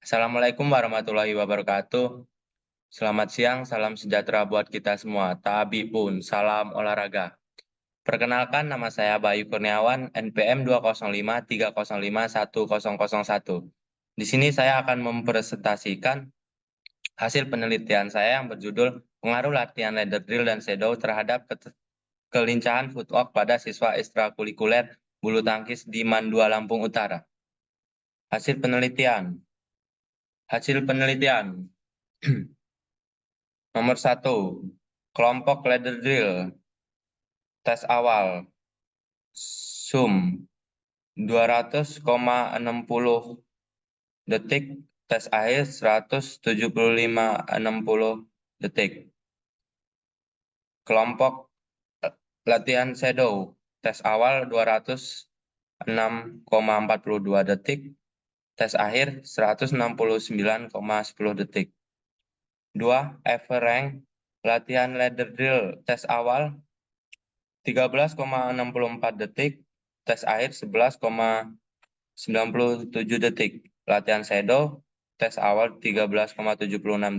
Assalamualaikum warahmatullahi wabarakatuh. Selamat siang, salam sejahtera buat kita semua. Tabi pun, salam olahraga. Perkenalkan, nama saya Bayu Kurniawan, NPM 20530510001. Di sini saya akan mempresentasikan hasil penelitian saya yang berjudul Pengaruh Latihan Ladder Drill dan Shadow terhadap kelincahan footwork pada siswa ekstrakurikuler bulu tangkis di Mandua, Lampung Utara. Hasil penelitian. Nomor 1, kelompok ladder drill, tes awal, sum 200,60 detik, tes akhir 175,60 detik. Kelompok latihan shadow, tes awal 206,42 detik, tes akhir 169,10 detik. 2. Everrank, latihan ladder drill, tes awal 13,64 detik, tes akhir 11,97 detik. Latihan shadow, tes awal 13,76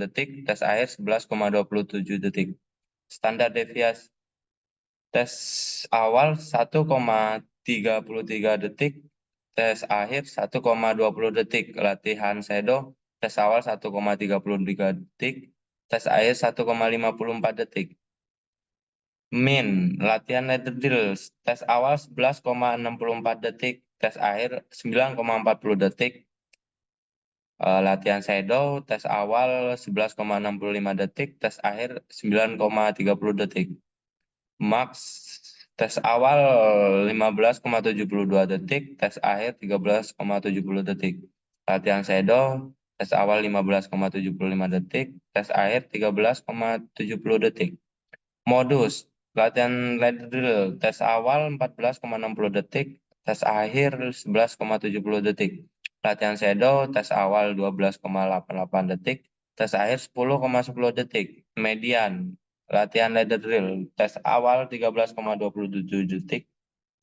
detik, tes akhir 11,27 detik. Standar deviasi tes awal 1,33 detik, tes akhir 1,20 detik. Latihan shadow, tes awal 1,33 detik, tes akhir 1,54 detik. Min, latihan ladder drill, tes awal 11,64 detik, tes akhir 9,40 detik. Latihan shadow, tes awal 11,65 detik, tes akhir 9,30 detik. Max, tes awal 15,72 detik, tes akhir 13,70 detik. Latihan shadow, tes awal 15,75 detik, tes akhir 13,70 detik. Modus, latihan ladder drill, tes awal 14,60 detik, tes akhir 11,70 detik. Latihan shadow, tes awal 12,88 detik, tes akhir 10,10 detik. Median, latihan ladder drill, tes awal 13,27 detik,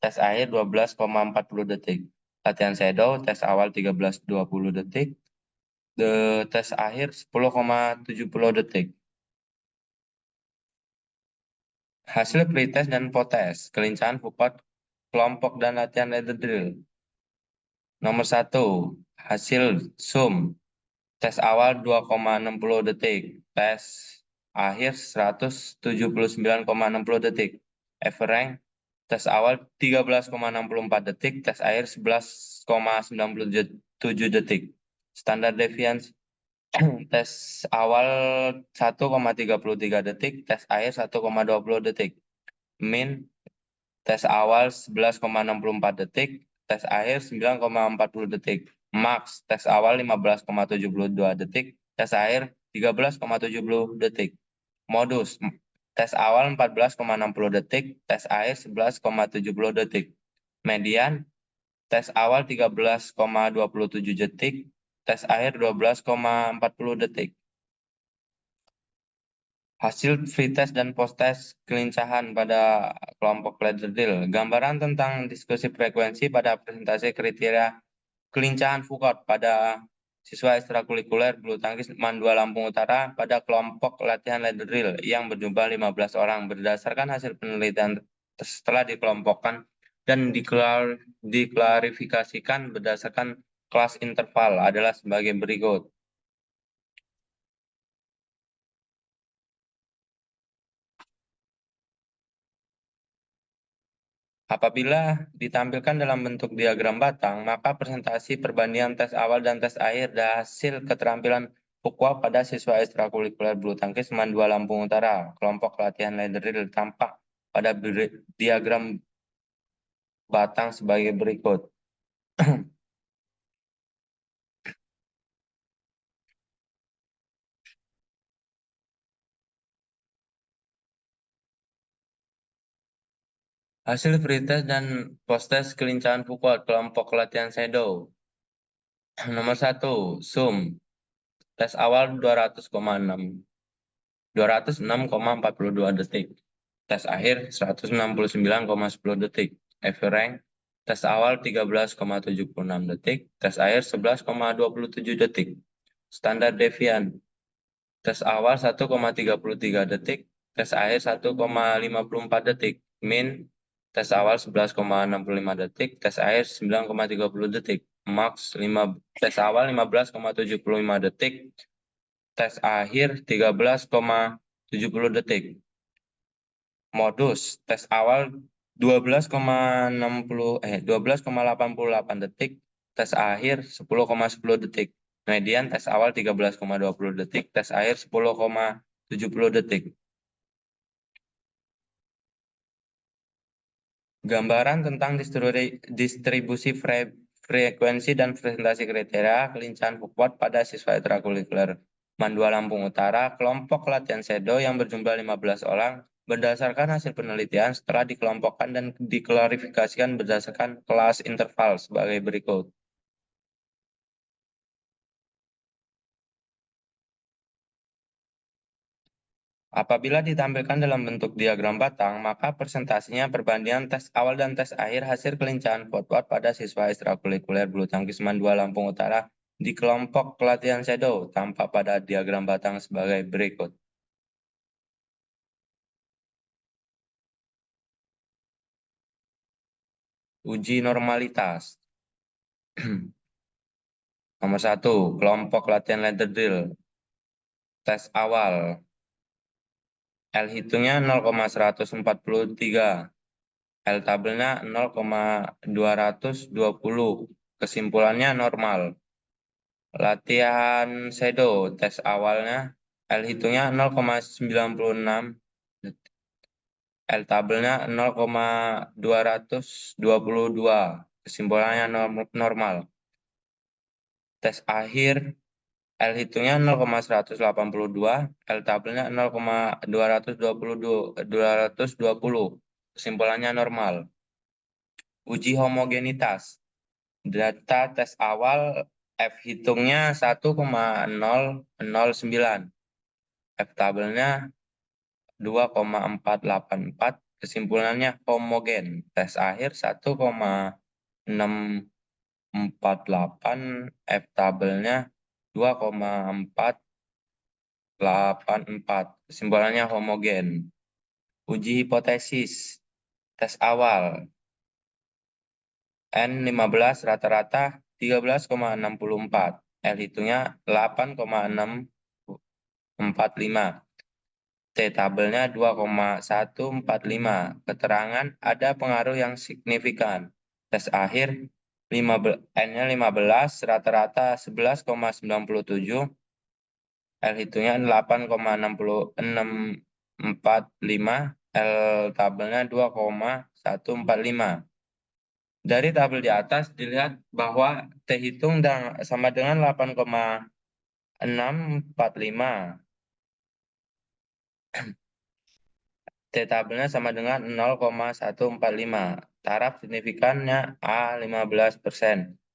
tes akhir 12,40 detik. Latihan shadow, tes awal 13,20 detik, tes akhir 10,70 detik. Hasil pretest dan potes, kelincahan footwork kelompok dan latihan ladder drill. Nomor 1, hasil sum, tes awal 2,60 detik, tes akhir 179,60 detik. Everrank, tes awal 13,64 detik, tes akhir 11,97 detik. Standar deviasi tes awal 1,33 detik, tes akhir 1,20 detik. Min, tes awal 11,64 detik, tes akhir 9,40 detik. Max, tes awal 15,72 detik, tes akhir 13,70 detik. Modus, tes awal 14,60 detik, tes akhir 11,70 detik. Median, tes awal 13,27 detik, tes akhir 12,40 detik. Hasil pretest dan post-test kelincahan pada kelompok ladder drill. Gambaran tentang diskusi frekuensi pada presentasi kriteria kelincahan footwork pada siswa ekstrakurikuler bulu tangkis Mandua Lampung Utara pada kelompok latihan ladder drill yang berjumlah 15 orang berdasarkan hasil penelitian setelah dikelompokkan dan diklarifikasikan berdasarkan kelas interval adalah sebagai berikut. Apabila ditampilkan dalam bentuk diagram batang, maka presentasi perbandingan tes awal dan tes akhir dan hasil keterampilan footwork pada siswa ekstrakurikuler bulu tangkis Mandua Lampung Utara, kelompok latihan ladder drill tampak pada diagram batang sebagai berikut. Hasil pretest dan post-test kelincahan footwork kelompok latihan shadow. Nomor 1, sum, tes awal 206,42 detik. Tes akhir 169,10 detik. Everrank, tes awal 13,76 detik, tes akhir 11,27 detik. Standar devian. Tes awal 1,33 detik, tes akhir 1,54 detik. Min, tes awal 11,65 detik, tes akhir 9,30 detik. Max, tes awal 15,75 detik, tes akhir 13,70 detik. Modus, tes awal 12,88 detik, tes akhir 10,10 detik. Median, tes awal 13,20 detik, tes akhir 10,70 detik. Gambaran tentang distribusi frekuensi dan presentasi kriteria kelincahan Foucault pada siswa ekstrakurikuler Mandua Lampung Utara, kelompok latihan Sedo yang berjumlah 15 orang, berdasarkan hasil penelitian setelah dikelompokkan dan diklarifikasikan berdasarkan kelas interval sebagai berikut. Apabila ditampilkan dalam bentuk diagram batang, maka presentasinya perbandingan tes awal dan tes akhir hasil kelincahan Foucault pada siswa ekstrakurikuler bulu tangkis Mandua Lampung Utara di kelompok pelatihan shadow tampak pada diagram batang sebagai berikut. Uji normalitas. Nomor 1, kelompok latihan ladder drill. Tes awal. L hitungnya 0,143. L tabelnya 0,220. Kesimpulannya normal. Latihan shadow, tes awalnya L hitungnya 0,96. L tabelnya 0,222. Kesimpulannya normal. Tes akhir L hitungnya 0,182, L tabelnya 0,220. Kesimpulannya normal. Uji homogenitas. Data tes awal F hitungnya 1,009. F tabelnya 2,484. Kesimpulannya homogen. Tes akhir 1,648. F tabelnya 2,484. Kesimpulannya homogen. Uji hipotesis. Tes awal. N15 rata-rata 13,64. L hitungnya 8,645. T tabelnya 2,145. Keterangan ada pengaruh yang signifikan. Tes akhir N-nya 15, rata-rata 11,97. L hitungnya 8,645. L tabelnya 2,145. Dari tabel di atas dilihat bahwa T hitung sama dengan 8,645. T tabelnya sama dengan 0,145. Taraf signifikannya A 15%.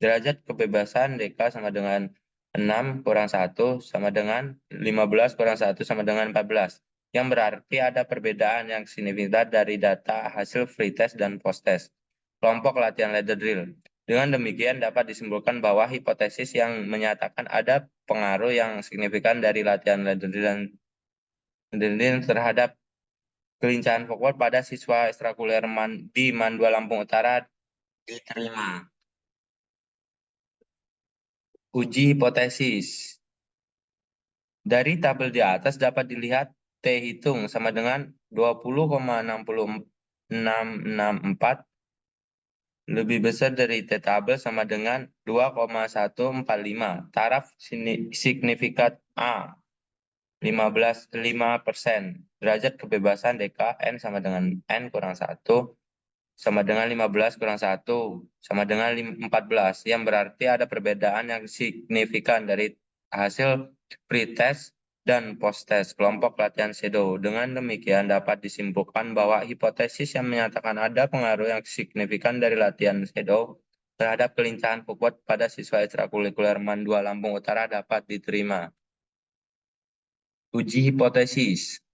Derajat kebebasan DK sama dengan 6 kurang 1 sama dengan 15 kurang 1 sama dengan 14. Yang berarti ada perbedaan yang signifikan dari data hasil free test dan post test. Kelompok latihan ladder drill. Dengan demikian dapat disimpulkan bahwa hipotesis yang menyatakan ada pengaruh yang signifikan dari latihan ladder drill terhadap kelincahan Foucault pada siswa ekstrakurikuler di Mandua Lampung Utara diterima. Uji hipotesis. Dari tabel di atas dapat dilihat T hitung sama dengan 20,664 lebih besar dari T tabel sama dengan 2,145. Taraf signifikan A 5%. Derajat kebebasan DK N sama dengan N kurang 1 sama dengan 15 kurang 1 sama dengan 14. Yang berarti ada perbedaan yang signifikan dari hasil pretest dan post-test kelompok latihan shadow. Dengan demikian dapat disimpulkan bahwa hipotesis yang menyatakan ada pengaruh yang signifikan dari latihan shadow terhadap kelincahan Foucault pada siswa ekstrakurikuler Mandua Lampung Utara dapat diterima. Uji hipotesis.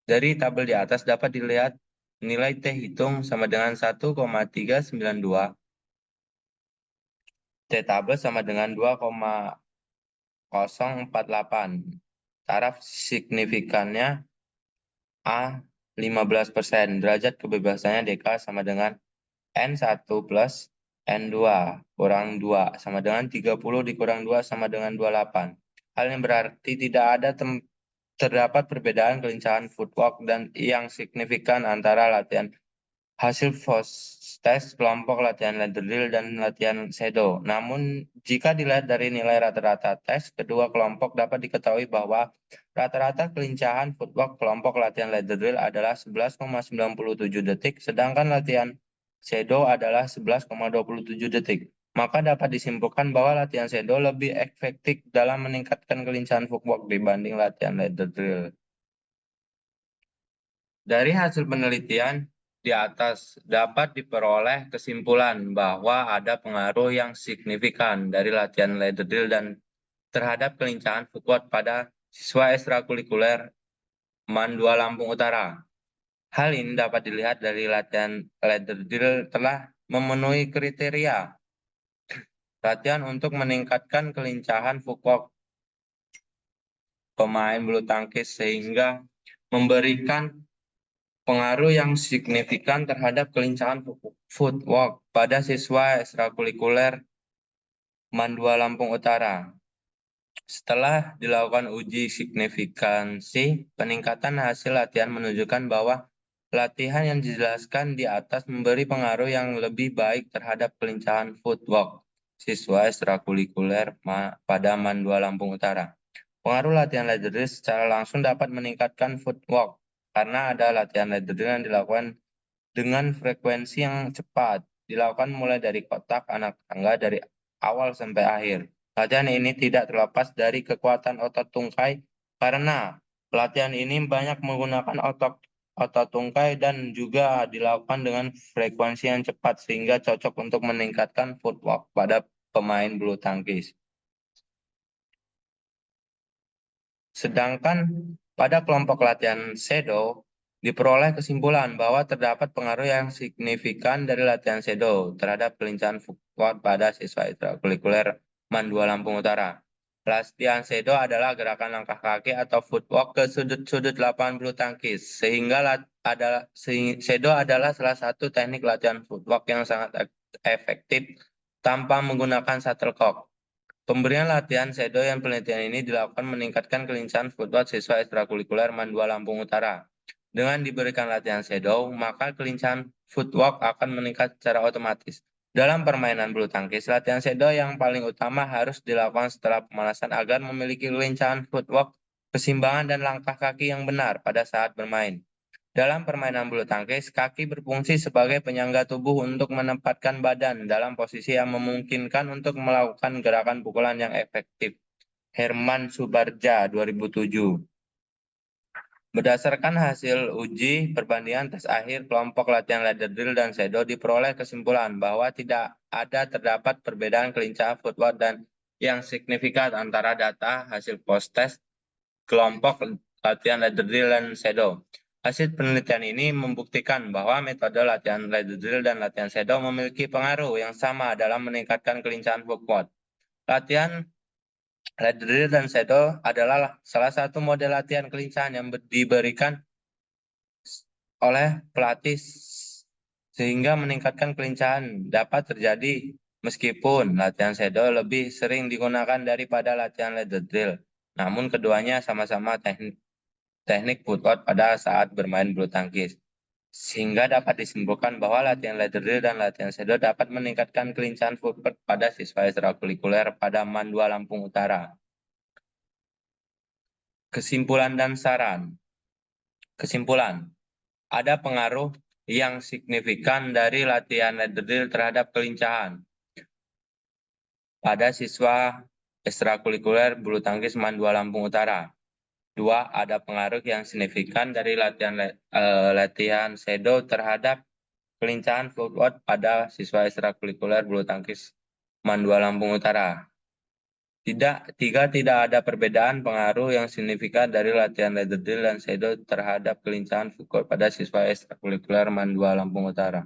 Dari tabel di atas dapat dilihat nilai T hitung sama dengan 1,392. T tabel sama dengan 0,48. Taraf signifikannya A 15%. Derajat kebebasannya DK sama dengan N1 plus N2 kurang 2 sama dengan 30 dikurang 2 sama dengan 28. Hal ini berarti tidak ada terdapat perbedaan kelincahan footwork dan yang signifikan antara latihan hasil test kelompok latihan ladder drill dan latihan shadow. Namun, jika dilihat dari nilai rata-rata tes, kedua kelompok dapat diketahui bahwa rata-rata kelincahan footwork kelompok latihan ladder drill adalah 11,97 detik, sedangkan latihan shadow adalah 11,27 detik. Maka dapat disimpulkan bahwa latihan shadow lebih efektif dalam meningkatkan kelincahan footwork dibanding latihan ladder drill. Dari hasil penelitian di atas dapat diperoleh kesimpulan bahwa ada pengaruh yang signifikan dari latihan ladder drill dan terhadap kelincahan footwork pada siswa ekstrakurikuler MAN 2 Lampung Utara. Hal ini dapat dilihat dari latihan ladder drill telah memenuhi kriteria latihan untuk meningkatkan kelincahan footwork pemain bulu tangkis sehingga memberikan pengaruh yang signifikan terhadap kelincahan footwork pada siswa ekstrakurikuler MAN 2 Lampung Utara. Setelah dilakukan uji signifikansi, peningkatan hasil latihan menunjukkan bahwa latihan yang dijelaskan di atas memberi pengaruh yang lebih baik terhadap kelincahan footwork siswa ekstrakurikuler pada MAN 2 Lampung Utara. Pengaruh latihan ladder drill secara langsung dapat meningkatkan footwork karena ada latihan ladder drill yang dilakukan dengan frekuensi yang cepat, dilakukan mulai dari kotak anak tangga dari awal sampai akhir. Latihan ini tidak terlepas dari kekuatan otot tungkai karena latihan ini banyak menggunakan otot tungkai dan juga dilakukan dengan frekuensi yang cepat sehingga cocok untuk meningkatkan footwork pada pemain bulu tangkis. Sedangkan pada kelompok latihan shadow, diperoleh kesimpulan bahwa terdapat pengaruh yang signifikan dari latihan shadow terhadap kelincahan footwork pada siswa ekstrakurikuler MAN 2 Lampung Utara. Latihan shadow adalah gerakan langkah kaki atau footwork ke sudut-sudut lapangan bulu tangkis, sehingga shadow adalah salah satu teknik latihan footwork yang sangat efektif tanpa menggunakan shuttlecock. Pemberian latihan shadow yang penelitian ini dilakukan meningkatkan kelincahan footwork siswa ekstrakurikuler MAN 2 Lampung Utara. Dengan diberikan latihan shadow, maka kelincahan footwork akan meningkat secara otomatis. Dalam permainan bulu tangkis, latihan shadow yang paling utama harus dilakukan setelah pemanasan agar memiliki kelincahan footwork, keseimbangan, dan langkah kaki yang benar pada saat bermain. Dalam permainan bulu tangkis, kaki berfungsi sebagai penyangga tubuh untuk menempatkan badan dalam posisi yang memungkinkan untuk melakukan gerakan pukulan yang efektif. Herman Subardja, 2007. Berdasarkan hasil uji perbandingan tes akhir kelompok latihan ladder drill dan shadow diperoleh kesimpulan bahwa tidak ada terdapat perbedaan kelincahan footwork dan yang signifikan antara data hasil post-test kelompok latihan ladder drill dan shadow. Hasil penelitian ini membuktikan bahwa metode latihan ladder drill dan latihan shadow memiliki pengaruh yang sama dalam meningkatkan kelincahan footwork. Latihan ladder drill dan shadow adalah salah satu model latihan kelincahan yang diberikan oleh pelatih sehingga meningkatkan kelincahan dapat terjadi meskipun latihan shadow lebih sering digunakan daripada latihan ladder drill. Namun keduanya sama-sama teknik footwork pada saat bermain bulu tangkis. Sehingga dapat disimpulkan bahwa latihan ladder drill dan latihan shadow dapat meningkatkan kelincahan footwork pada siswa ekstrakurikuler pada MAN 2 Lampung Utara. Kesimpulan dan saran. Kesimpulan, ada pengaruh yang signifikan dari latihan ladder drill terhadap kelincahan pada siswa ekstrakurikuler bulu tangkis MAN 2 Lampung Utara. 2. Ada pengaruh yang signifikan dari latihan shadow terhadap kelincahan footwork pada siswa ekstrakurikuler bulu tangkis MAN 2 Lampung Utara. 3. Tidak ada perbedaan pengaruh yang signifikan dari latihan ladder drill dan shadow terhadap kelincahan footwork pada siswa ekstrakurikuler MAN 2 Lampung Utara.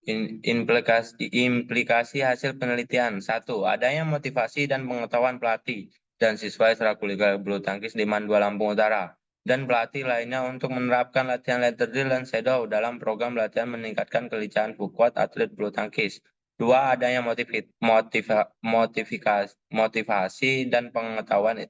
Implikasi hasil penelitian. 1. Adanya motivasi dan pengetahuan pelatih dan siswa ekstrakurikuler bulu tangkis di Man 2 Lampung Utara dan pelatih lainnya untuk menerapkan latihan ladder drill dan shadow dalam program latihan meningkatkan kelicahan kuat atlet bulu tangkis. 2. Adanya motivasi dan pengetahuan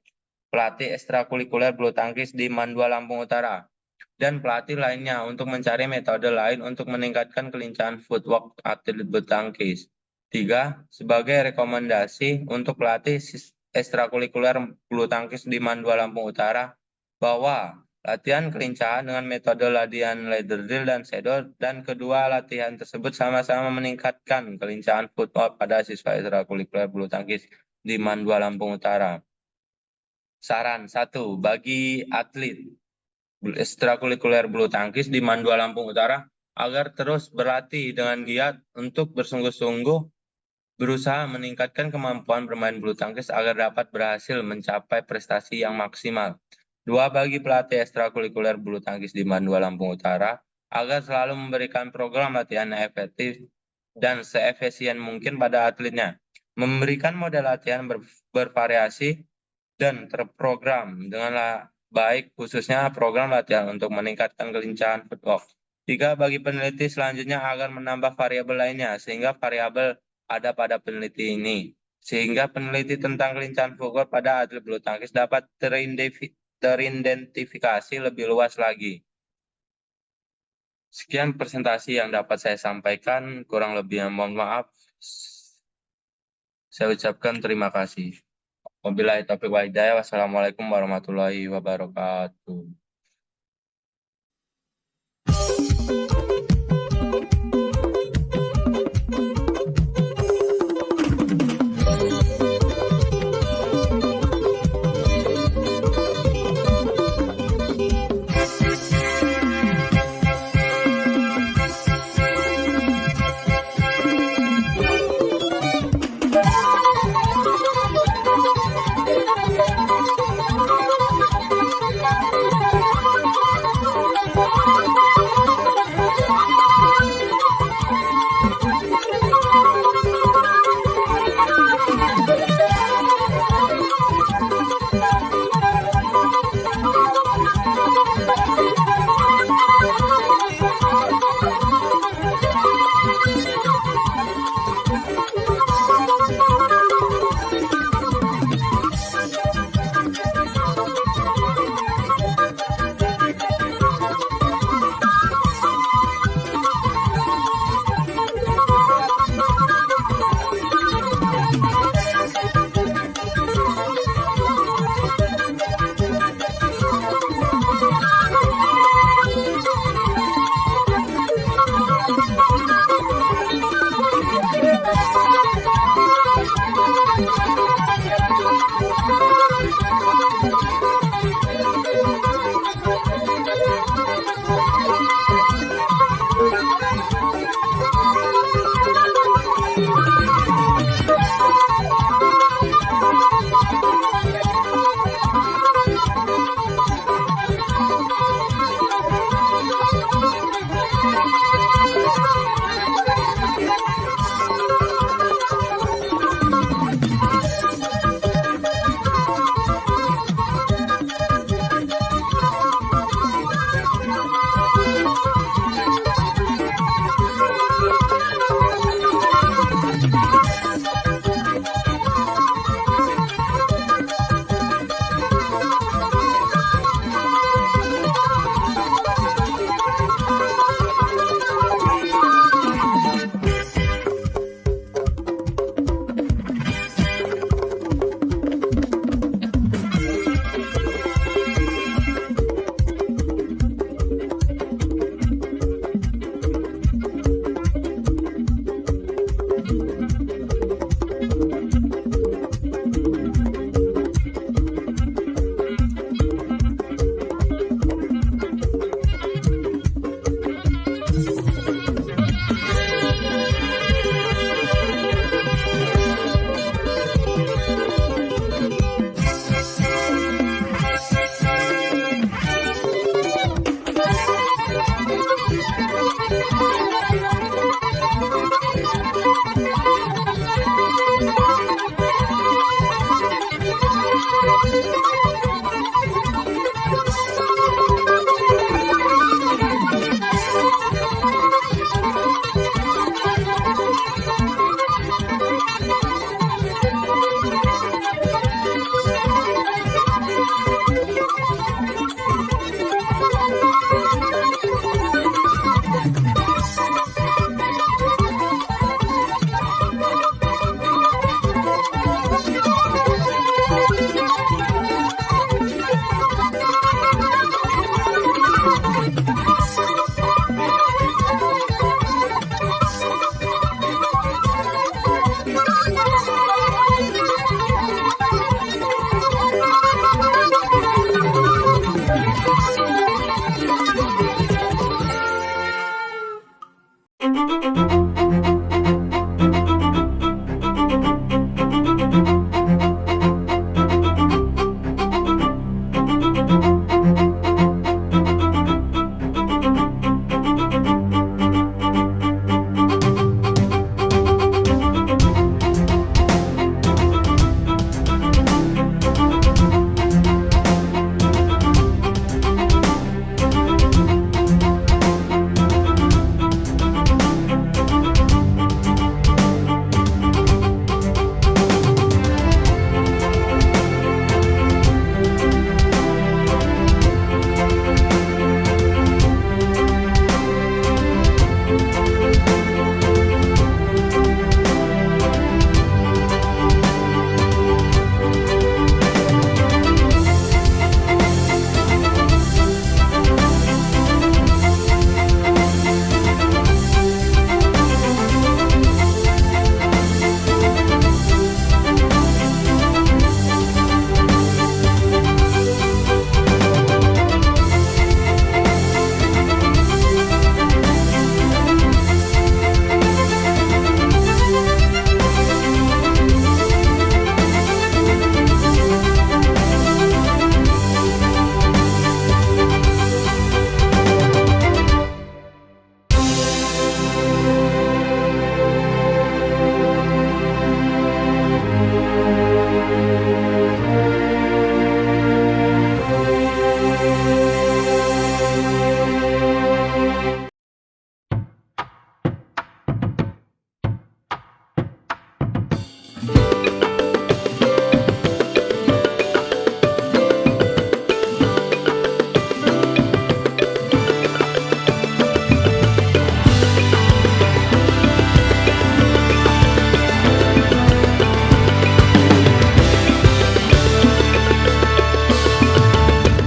pelatih ekstrakurikuler bulu tangkis di Man 2 Lampung Utara dan pelatih lainnya untuk mencari metode lain untuk meningkatkan kelincahan footwork atlet bulu tangkis. 3. Sebagai rekomendasi untuk pelatih ekstrakurikuler bulu tangkis di Man 2 Lampung Utara bahwa latihan kelincahan dengan metode latihan ladder drill dan shadow dan kedua latihan tersebut sama-sama meningkatkan kelincahan footwork pada siswa ekstrakurikuler bulu tangkis di Man 2 Lampung Utara. Saran 1. Bagi atlet ekstrakurikuler bulu tangkis di Man 2 Lampung Utara agar terus berlatih dengan giat untuk bersungguh-sungguh berusaha meningkatkan kemampuan bermain bulu tangkis agar dapat berhasil mencapai prestasi yang maksimal. 2. Bagi pelatih ekstrakurikuler bulu tangkis di Man 2 Lampung Utara agar selalu memberikan program latihan yang efektif dan seefisien mungkin pada atletnya. Memberikan model latihan bervariasi dan terprogram dengan baik khususnya program latihan untuk meningkatkan kelincahan footwork. 3. Bagi peneliti selanjutnya agar menambah variabel lainnya sehingga variabel ada pada peneliti ini. Sehingga peneliti tentang kelincahan footwork pada atlet bulu tangkis dapat teridentifikasi lebih luas lagi. Sekian presentasi yang dapat saya sampaikan, kurang lebihnya mohon maaf. Saya ucapkan terima kasih. Wabillahi taufiq wal hidayah. Wassalamualaikum warahmatullahi wabarakatuh.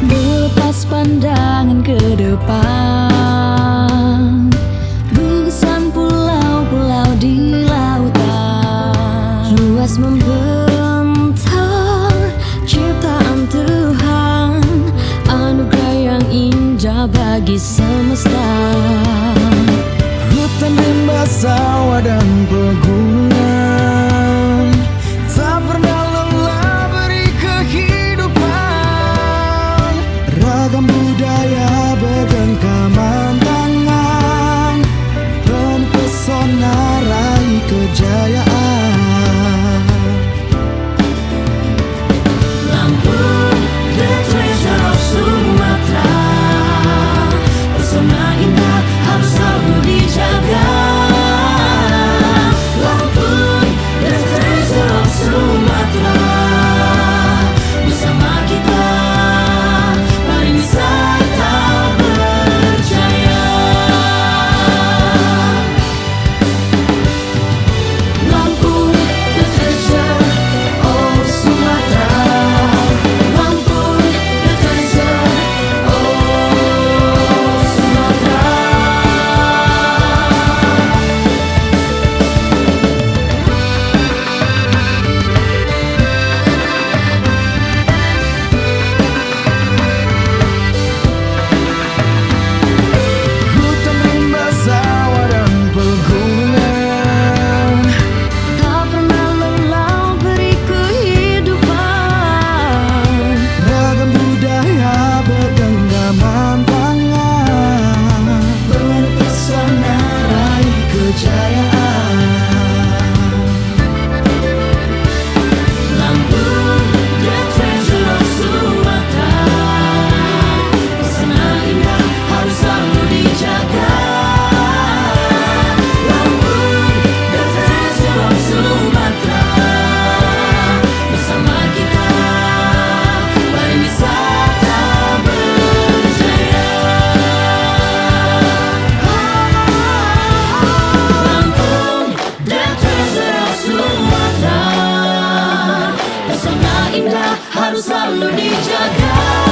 Lepas pandangan ke depan, gugusan pulau-pulau di lautan, luas membentang ciptaan Tuhan, anugerah yang indah bagi semesta. Hutan rimba, sawah dan pegunungan tak pernah lelah beri kehidupan. Ragam budaya bergenggaman tangan, penuh pesona raih kejayaan. Lampung, the treasure of Sumatera, pesona indah harus selalu dijaga. Lampung, the treasure of Sumatera, bersama kita pariwisata berjaya. Lampung, the treasure of Sumatera. Lampung, the treasure of Sumatera. Hutan rimba, sawah dan pegunungan Tak pernah lelah beri kehidupan, ragam budaya bergenggaman tangan, penuh pesona raih kejayaan. Lampung, the treasure of Sumatera, pesona indah harus selalu dijaga. Lampung, the treasure of Sumatera, bersama kita pariwisata berjaya. Lampung, the treasure of Sumatera, pesona indah harus selalu dijaga.